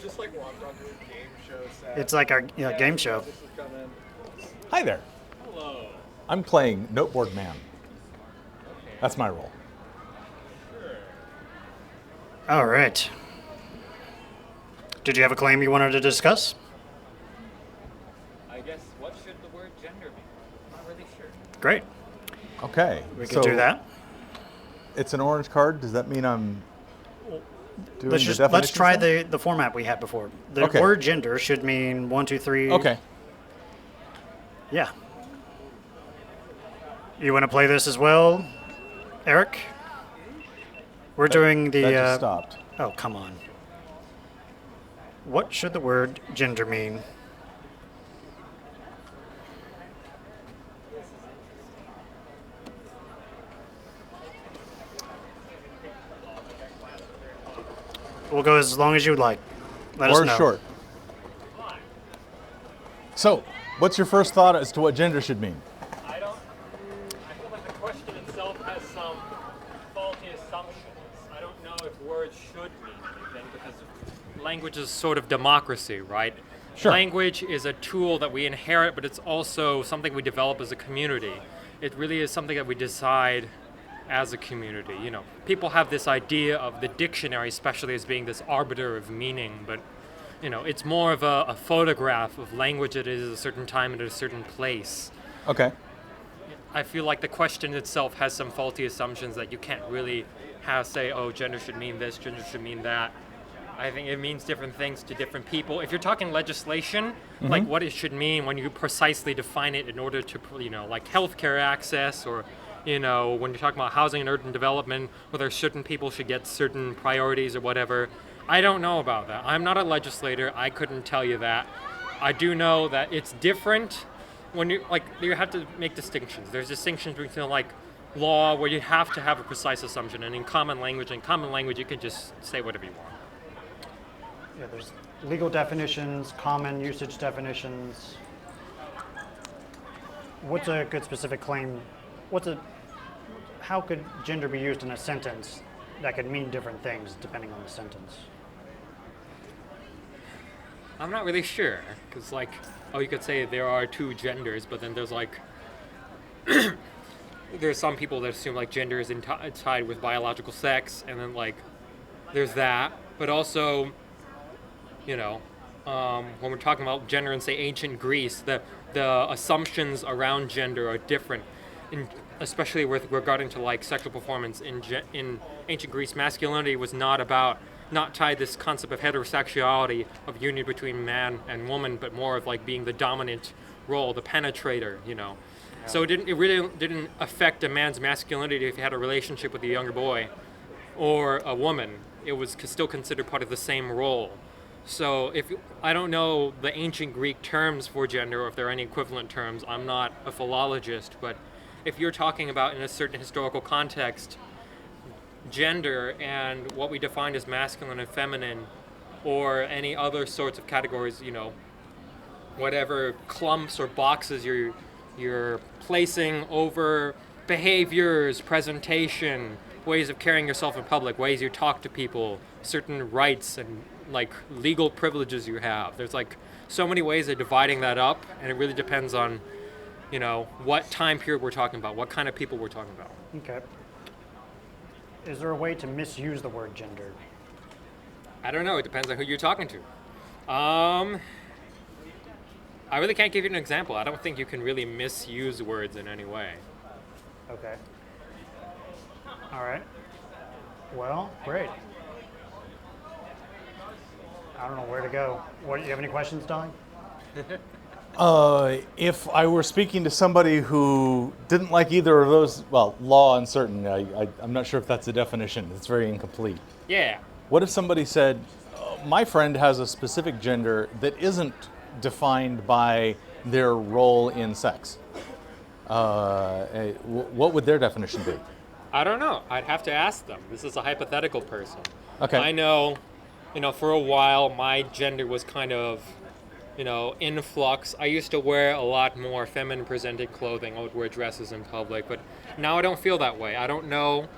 Just like walked onto a game show set. It's like our game show. This is coming. Hi there. Hello. I'm playing Noteboard Man. That's my role. Sure. All right. Did you have a claim you wanted to discuss? I guess what should the word gender be? I'm not really sure. Great. Okay. We can do that. It's an orange card. Does that mean I'm doing Let's the definition? let's try the format we had before. The Okay. word gender should mean 1, 2, 3. Okay. Yeah. You want to play this as well, Eric? We're doing the. That just stopped. Oh, come on. What should the word gender mean? We'll go as long as you'd like. Let us Or know. short. So, what's your first thought as to what gender should mean? I feel like the question itself has some faulty assumptions. I don't know if words should mean anything because language is sort of democracy, right? Sure. Language is a tool that we inherit, but it's also something we develop as a community. It really is something that we decide as a community. You know, people have this idea of the dictionary, especially as being this arbiter of meaning, but you know, it's more of a photograph of language that is at a certain time and at a certain place. Okay. I feel like the question itself has some faulty assumptions that you can't really say, oh, gender should mean this, gender should mean that. I think it means different things to different people. If you're talking legislation, like what it should mean when you precisely define it in order to, you know, like healthcare access or, you know, when you're talking about housing and urban development, whether certain people should get certain priorities or whatever, I don't know about that. I'm not a legislator. I couldn't tell you that. I do know that it's different when you have to make distinctions. There's distinctions between like law where you have to have a precise assumption, and in common language, you can just say whatever you want. Yeah, there's legal definitions, common usage definitions. What's a good specific claim? How could gender be used in a sentence that could mean different things depending on the sentence? I'm not really sure, because you could say there are two genders, but then there's there's some people that assume like gender is tied with biological sex, and then there's that, but also, you know, when we're talking about gender in say ancient Greece, the assumptions around gender are different, especially with regarding to sexual performance. In ancient Greece, masculinity was not tied this concept of heterosexuality, of union between man and woman, but more of being the dominant role, the penetrator, you know. Yeah. So it really didn't affect a man's masculinity if he had a relationship with a younger boy or a woman. It was still considered part of the same role. So I don't know the ancient Greek terms for gender, or if there are any equivalent terms. I'm not a philologist, but if you're talking about in a certain historical context, gender and what we define as masculine and feminine, or any other sorts of categories, you know, whatever clumps or boxes you're placing over behaviors, presentation, ways of carrying yourself in public, ways you talk to people, certain rights and legal privileges you have. There's so many ways of dividing that up, and it really depends on, you know, what time period we're talking about, what kind of people we're talking about. Okay. Is there a way to misuse the word gender? I don't know. It depends on who you're talking to. I really can't give you an example. I don't think you can really misuse words in any way. Okay. All right. Well, great. I don't know where to go. You have any questions, Dolly? If I were speaking to somebody who didn't like either of those, well, law uncertain, I'm not sure if that's a definition. It's very incomplete. Yeah. What if somebody said, my friend has a specific gender that isn't defined by their role in sex? What would their definition be? I don't know. I'd have to ask them. This is a hypothetical person. Okay. I know, you know, for a while my gender was kind of, you know, in flux. I used to wear a lot more feminine presented clothing. I would wear dresses in public, but now I don't feel that way. I don't know,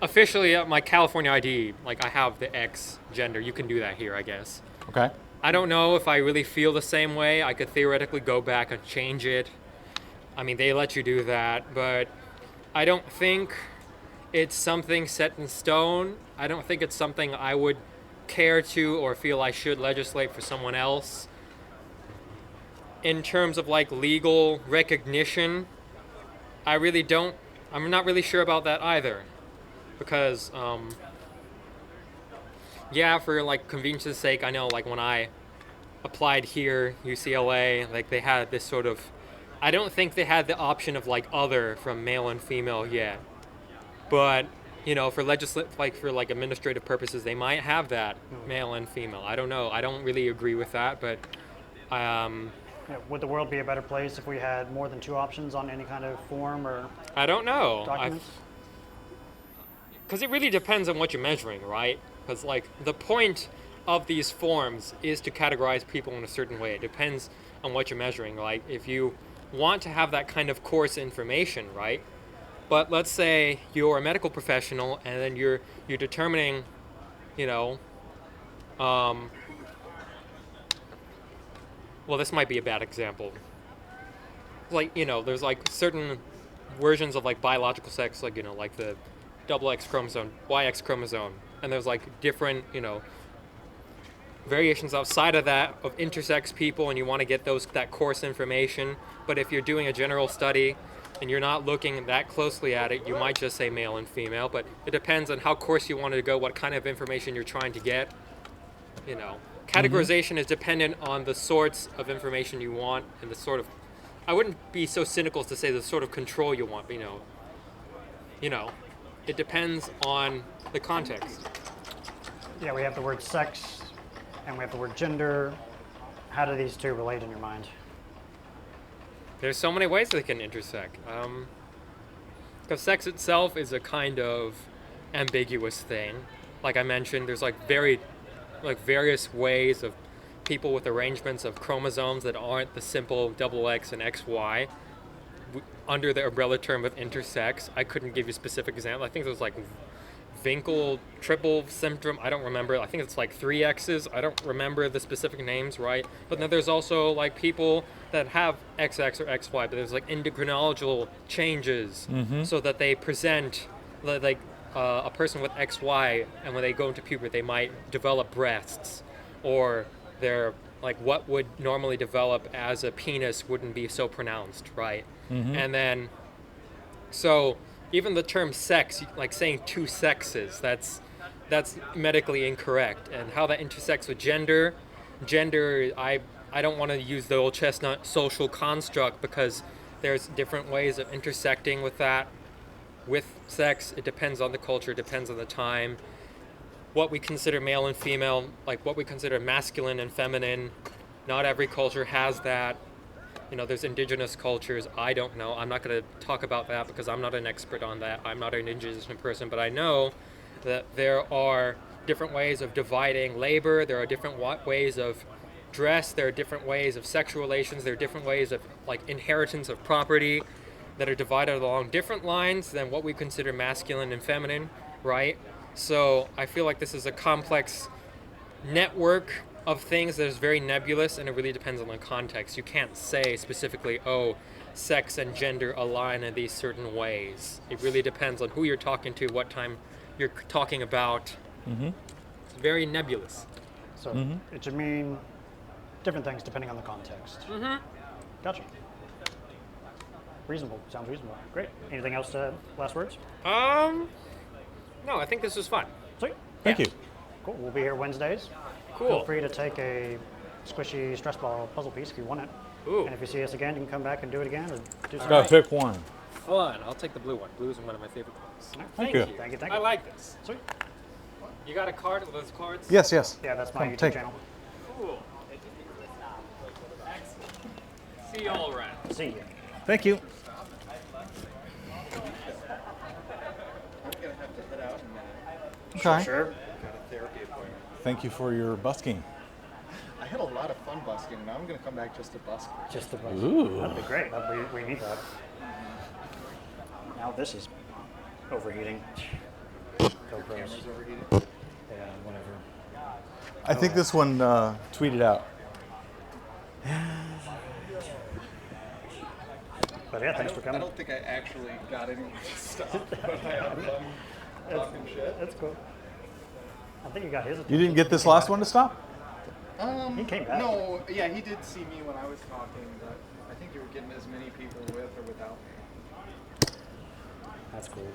officially my California ID, like I have the X gender. You can do that here, I guess. Okay. I don't know if I really feel the same way. I could theoretically go back and change it. I mean, they let you do that, but I don't think it's something set in stone. I don't think it's something I would care to or feel I should legislate for someone else. In terms of like legal recognition, I'm not really sure about that either. Because, yeah, for like convenience's sake, I know like when I applied here, UCLA, like they had this sort of, I don't think they had the option of like other from male and female yet. But, you know, for administrative purposes, they might have that male and female. I don't know. I don't really agree with that, but Yeah, would the world be a better place if we had more than 2 options on any kind of form or I don't know. documents? Because it really depends on what you're measuring, right? Because like the point of these forms is to categorize people in a certain way. It depends on what you're measuring. Like if you want to have that kind of coarse information, right? But let's say you're a medical professional and then you're determining, you know, well, this might be a bad example. Like, you know, there's like certain versions of like biological sex, like, you know, like the XX chromosome, YX chromosome, and there's like different, you know, variations outside of that of intersex people, and you want to get that coarse information. But if you're doing a general study and you're not looking that closely at it, you might just say male and female. But it depends on how coarse you want to go, what kind of information you're trying to get. You know, categorization is dependent on the sorts of information you want and the sort of, I wouldn't be so cynical as to say the sort of control you want. You know, it depends on the context. Yeah, we have the word sex and we have the word gender. How do these two relate in your mind? There's so many ways they can intersect. Because sex itself is a kind of ambiguous thing. Like I mentioned, there's like various ways of people with arrangements of chromosomes that aren't the simple XX and XY under the umbrella term of intersex. I couldn't give you a specific example. I think there's like Winkel triple syndrome. I don't remember. I think it's like 3 X's. I don't remember the specific names, right? But then there's also like people that have XX or XY, but there's like endocrinological changes so that they present like a person with XY, and when they go into puberty, they might develop breasts, or they're like what would normally develop as a penis wouldn't be so pronounced, right? And then, so even the term sex, like saying 2 sexes, that's medically incorrect. And how that intersects with gender, I don't want to use the old chestnut social construct, because there's different ways of intersecting with that. With sex, it depends on the culture, it depends on the time. What we consider male and female, like what we consider masculine and feminine, not every culture has that. You know, there's indigenous cultures. I don't know. I'm not going to talk about that because I'm not an expert on that. I'm not an indigenous person, but I know that there are different ways of dividing labor. There are different ways of dress. There are different ways of sexual relations. There are different ways of like inheritance of property that are divided along different lines than what we consider masculine and feminine, right? So I feel like this is a complex network of things that is very nebulous, and it really depends on the context. You can't say specifically, oh, sex and gender align in these certain ways. It really depends on who you're talking to, what time you're talking about. It's very nebulous. So it should mean different things depending on the context. Gotcha. Reasonable. Sounds reasonable. Great. Anything else to last words? No, I think this was fun. Sweet. Thank you. Cool. We'll be here Wednesdays. Cool. Feel free to take a squishy stress ball puzzle piece if you want it. Ooh. And if you see us again, you can come back and do it again or do something. Gotta pick one. Fun. I'll take the blue one. Blue is one of my favorite colors. Thank you. Thank you. Thank I you. like this. Sweet. You got a card with those cards? Yes, yes. Yeah, that's my Come, YouTube take. channel. Cool. Excellent. See you all around. See you. Thank you. Okay. Sure. Got a therapy appointment. Thank you for your busking. I had a lot of fun busking, and now I'm going to come back just to busk. Just the bus. Ooh. That'd be great. We need that. Now this is overheating. GoPros. Camera's overheated. Yeah, whatever. I think this one tweeted out. But yeah, thanks for I coming. don't think I actually got anyone to stop, but I had fun talking shit. That's cool. I think you got his attention. You didn't get this last one to stop? He came back. No, yeah, he did see me when I was talking, but I think you were getting as many people with or without me. That's cool.